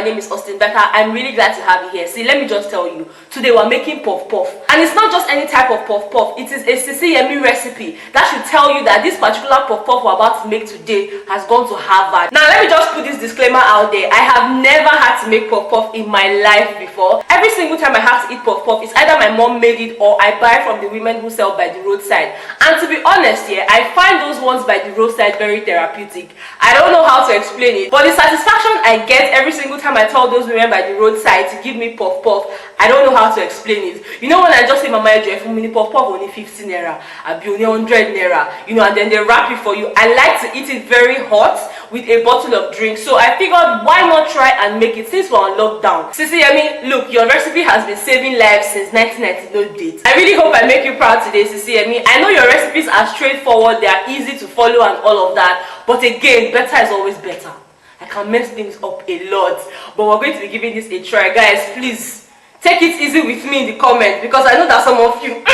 name is Betha. I'm really glad to have you here. See, let me just tell you, today we're making puff-puff. And it's not just any type of puff-puff, it is a Sisi Yemmie recipe that should tell you that this particular puff-puff we're about to make today has gone to Harvard. Now, let me just put this disclaimer out there. I have never had to make puff-puff in my life before. Every single time I have to eat puff-puff, it's either my mom made it or I buy from the women who sell by the roadside. And to be honest here, I find those ones by the roadside very therapeutic. I don't know how to explain it, but the satisfaction I get every single time I tell those women by the roadside to give me puff-puff, I don't know how to explain it. You know, when I just say mama for mini puff-puff only 15 naira, I'll be only 100 naira, you know, and then they wrap it for you. I like to eat it very hot with a bottle of drink, so I figured why not try and make it since we're on lockdown. Sisi Yemmie, look, your recipe has been saving lives since 1990 no date. I really hope I make you proud today, Sisi Yemmie. I know your recipes are straightforward, they are easy to follow and all of that, but again, better is always better. I can mess things up a lot, but we're going to be giving this a try. Guys, please take it easy with me in the comments, because I know that some of you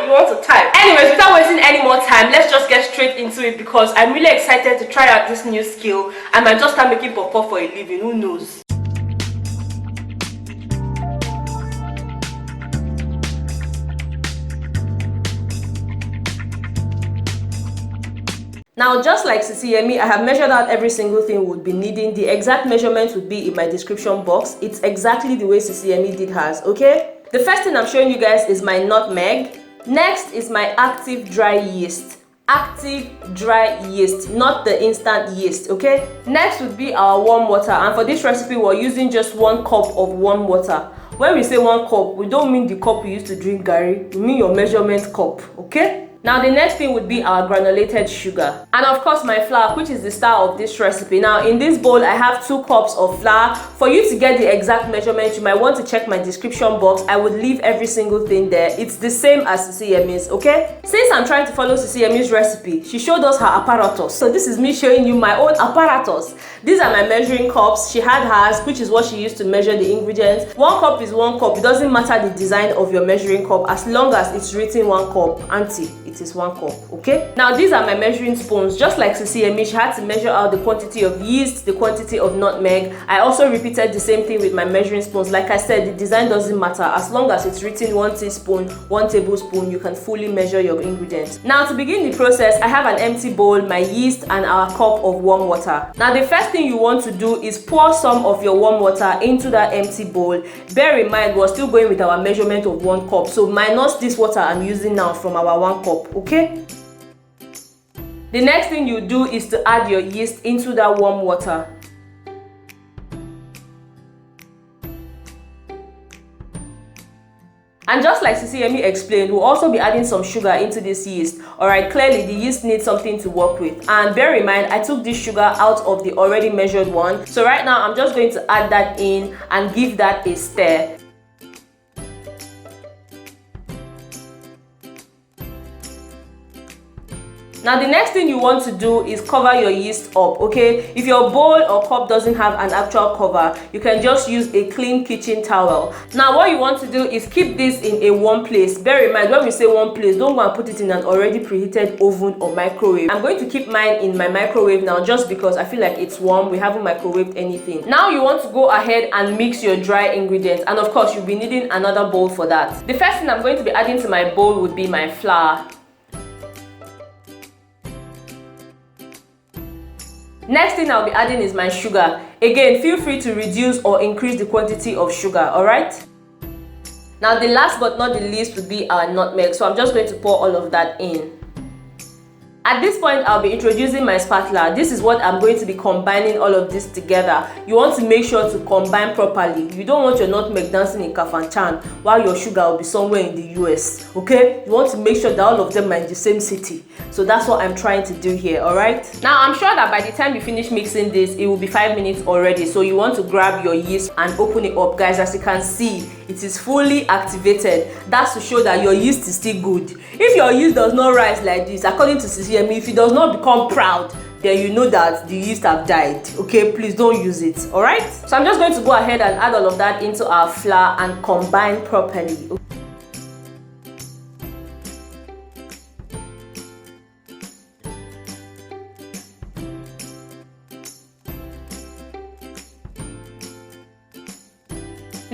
you want to type. Anyways, without wasting any more time, let's just get straight into it, because I'm really excited to try out this new skill. I might just start making puff-puff for a living, who knows. Now, just like Sisi Yemmie, I have measured out every single thing we would be needing. The exact measurements would be in my description box. It's exactly the way Sisi Yemmie did hers, okay? The first thing I'm showing you guys is my nutmeg. Next is my active dry yeast. Active dry yeast, not the instant yeast, okay? Next would be our warm water, and for this recipe we're using just 1 cup of warm water. When we say 1 cup, we don't mean the cup we used to drink garri, we mean your measurement cup, okay? Now, the next thing would be our granulated sugar. And of course, my flour, which is the star of this recipe. Now, in this bowl, I have 2 cups of flour. For you to get the exact measurement, you might want to check my description box. I would leave every single thing there. It's the same as Sisi Yemmie's, okay? Since I'm trying to follow Sisi Yemmie's recipe, she showed us her apparatus. So this is me showing you my own apparatus. These are my measuring cups. She had hers, which is what she used to measure the ingredients. 1 cup is 1 cup. It doesn't matter the design of your measuring cup, as long as it's written 1 cup. Auntie, it is 1 cup, okay? Now, these are my measuring spoons. Just like Sisi Yemmie, she had to measure out the quantity of yeast, the quantity of nutmeg. I also repeated the same thing with my measuring spoons. Like I said, the design doesn't matter. As long as it's written 1 teaspoon, 1 tablespoon, you can fully measure your ingredients. Now, to begin the process, I have an empty bowl, my yeast, and our cup of warm water. Now, the first thing you want to do is pour some of your warm water into that empty bowl. Bear in mind, we're still going with our measurement of 1 cup, so minus this water I'm using now from our 1 cup, okay? The next thing you do is to add your yeast into that warm water. And just like Sisi Yemmie explained, we'll also be adding some sugar into this yeast. Alright, clearly the yeast needs something to work with. And bear in mind, I took this sugar out of the already measured one. So right now, I'm just going to add that in and give that a stir. Now, the next thing you want to do is cover your yeast up, okay? If your bowl or cup doesn't have an actual cover, you can just use a clean kitchen towel. Now, what you want to do is keep this in a warm place. Bear in mind, when we say warm place, don't go and put it in an already preheated oven or microwave. I'm going to keep mine in my microwave now just because I feel like it's warm. We haven't microwaved anything. Now, you want to go ahead and mix your dry ingredients. And of course, you'll be needing another bowl for that. The first thing I'm going to be adding to my bowl would be my flour. Next thing I'll be adding is my sugar. Again, feel free to reduce or increase the quantity of sugar, alright? Now, the last but not the least would be our nutmeg. So I'm just going to pour all of that in. At this point, I'll be introducing my spatula. This is what I'm going to be combining all of this together. You want to make sure to combine properly. You don't want your nutmeg dancing in Kafanchan while your sugar will be somewhere in the US, okay? You want to make sure that all of them are in the same city. So that's what I'm trying to do here, alright? Now, I'm sure that by the time you finish mixing this, it will be 5 minutes already. So you want to grab your yeast and open it up. Guys, as you can see, it is fully activated. That's to show that your yeast is still good. If your yeast does not rise like this, according to Sisi Yemmie, if it does not become proud, then you know that the yeast have died. Okay, please don't use it. All right, so I'm just going to go ahead and add all of that into our flour and combine properly.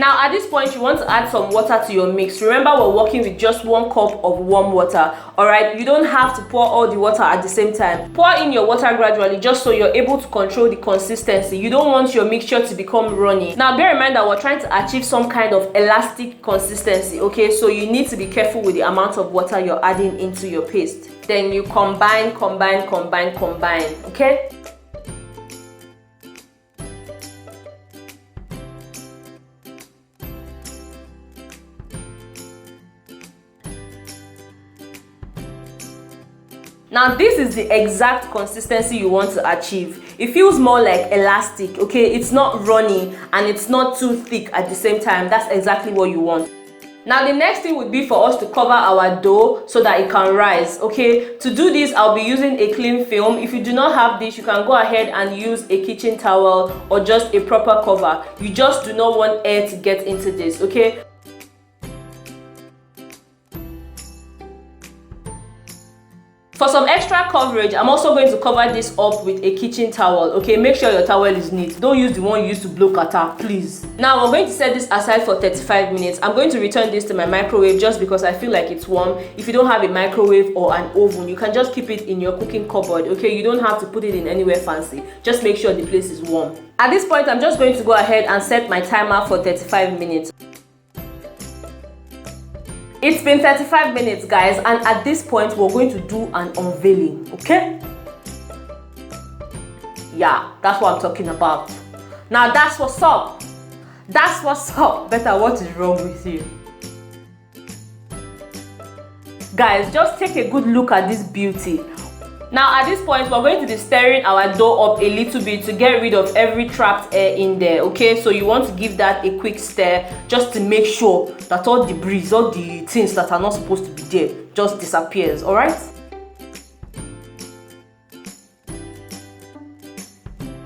Now at this point, you want to add some water to your mix. Remember, we're working with just 1 cup of warm water. Alright, you don't have to pour all the water at the same time. Pour in your water gradually, just so you're able to control the consistency. You don't want your mixture to become runny. Now bear in mind that we're trying to achieve some kind of elastic consistency, okay? So you need to be careful with the amount of water you're adding into your paste. Then you combine, okay? Now this is the exact consistency you want to achieve. It feels more like elastic, okay? It's not runny and it's not too thick at the same time. That's exactly what you want. Now the next thing would be for us to cover our dough so that it can rise, okay? To do this, I'll be using a cling film. If you do not have this, you can go ahead and use a kitchen towel or just a proper cover. You just do not want air to get into this, okay? For some extra coverage, I'm also going to cover this up with a kitchen towel, okay? Make sure your towel is neat. Don't use the one you used to blow kata, please. Now, we're going to set this aside for 35 minutes. I'm going to return this to my microwave just because I feel like it's warm. If you don't have a microwave or an oven, you can just keep it in your cooking cupboard, okay? You don't have to put it in anywhere fancy. Just make sure the place is warm. At this point, I'm just going to go ahead and set my timer for 35 minutes. It's been 35 minutes, guys, and at this point, we're going to do an unveiling, okay? Yeah, that's what I'm talking about. Now, that's what's up. That's what's up. Betha, what is wrong with you? Guys, just take a good look at this beauty. Now at this point, we're going to be stirring our dough up a little bit to get rid of every trapped air in there, okay? So you want to give that a quick stir just to make sure that all the breeze, all the things that are not supposed to be there just disappears, all right?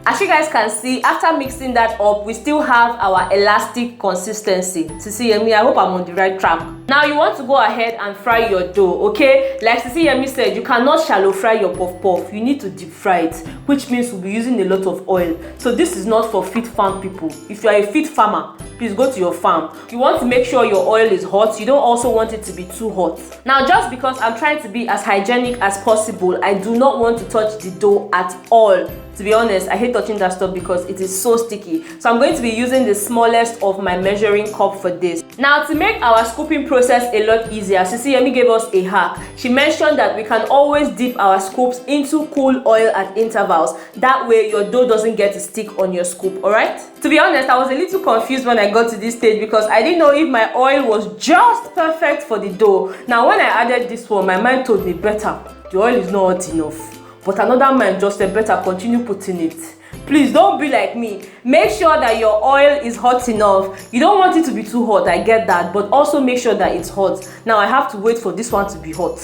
As you guys can see, after mixing that up, we still have our elastic consistency. Sisi Yemmie, I hope I'm on the right track. Now you want to go ahead and fry your dough, okay? Like Sisi Yemmie said, you cannot shallow fry your puff-puff. You need to deep fry it, which means we'll be using a lot of oil. So this is not for fit farm people. If you are a fit farmer, please go to your farm. You want to make sure your oil is hot. You don't also want it to be too hot. Now, just because I'm trying to be as hygienic as possible, I do not want to touch the dough at all. To be honest, I hate touching that stuff because it is so sticky. So I'm going to be using the smallest of my measuring cup for this. Now, to make our scooping process a lot easier, Sisi Yemmie gave us a hack. She mentioned that we can always dip our scoops into cool oil at intervals. That way, your dough doesn't get to stick on your scoop, alright? To be honest, I was a little confused when I got to this stage because I didn't know if my oil was just perfect for the dough. Now, when I added this one, my mind told me, Betha, the oil is not hot enough. But another man just said, Betha, continue putting it. Please don't be like me. Make sure that your oil is hot enough. You don't want it to be too hot, I get that. But also make sure that it's hot. Now I have to wait for this one to be hot.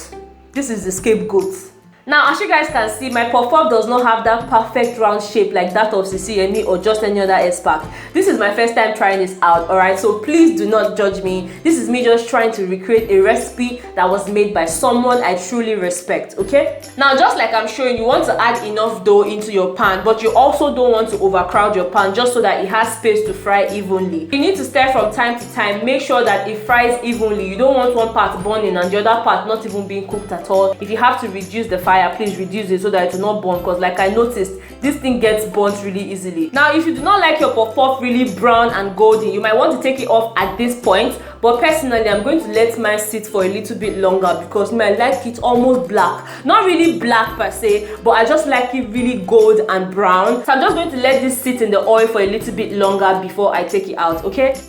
This is the scapegoat. Now, as you guys can see, my puff-puff does not have that perfect round shape like that of Sisi Yemmie or just any other S-Pack. This is my first time trying this out, alright? So please do not judge me. This is me just trying to recreate a recipe that was made by someone I truly respect, okay? Now, just like I'm showing, you want to add enough dough into your pan, but you also don't want to overcrowd your pan just so that it has space to fry evenly. You need to stir from time to time. Make sure that it fries evenly. You don't want one part burning and the other part not even being cooked at all. If you have to reduce the fire, please reduce it so that it will not burn, because like I noticed, this thing gets burnt really easily. Now, if you do not like your puff-puff really brown and golden, you might want to take it off at this point. But personally, I'm going to let mine sit for a little bit longer because I like it almost black. Not really black per se, but I just like it really gold and brown. So I'm just going to let this sit in the oil for a little bit longer before I take it out, okay?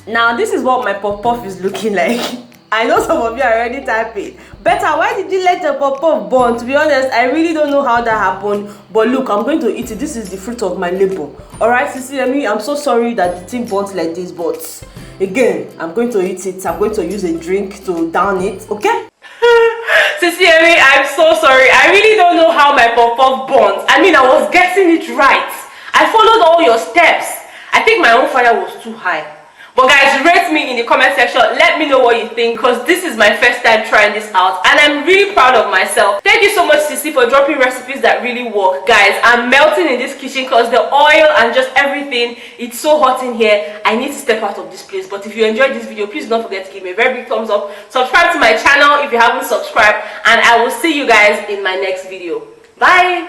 Now, this is what my puff-puff is looking like. I know some of you are already typing, Betha, why did you let your puff-puff burn? To be honest, I really don't know how that happened. But look, I'm going to eat it. This is the fruit of my labor. Alright, Sisi Yemmie, I'm so sorry that the thing burnt like this. But again, I'm going to eat it. I'm going to use a drink to down it, okay? Sisi Yemmie, I'm so sorry. I really don't know how my puff-puff burnt. I mean, I was getting it right. I followed all your steps. I think my own fire was too high. But guys, rate me in the comment section. Let me know what you think, because this is my first time trying this out and I'm really proud of myself. Thank you so much, Sisi, for dropping recipes that really work. Guys, I'm melting in this kitchen because the oil and just everything, it's so hot in here. I need to step out of this place. But if you enjoyed this video, please don't forget to give me a very big thumbs up. Subscribe to my channel if you haven't subscribed, and I will see you guys in my next video. Bye.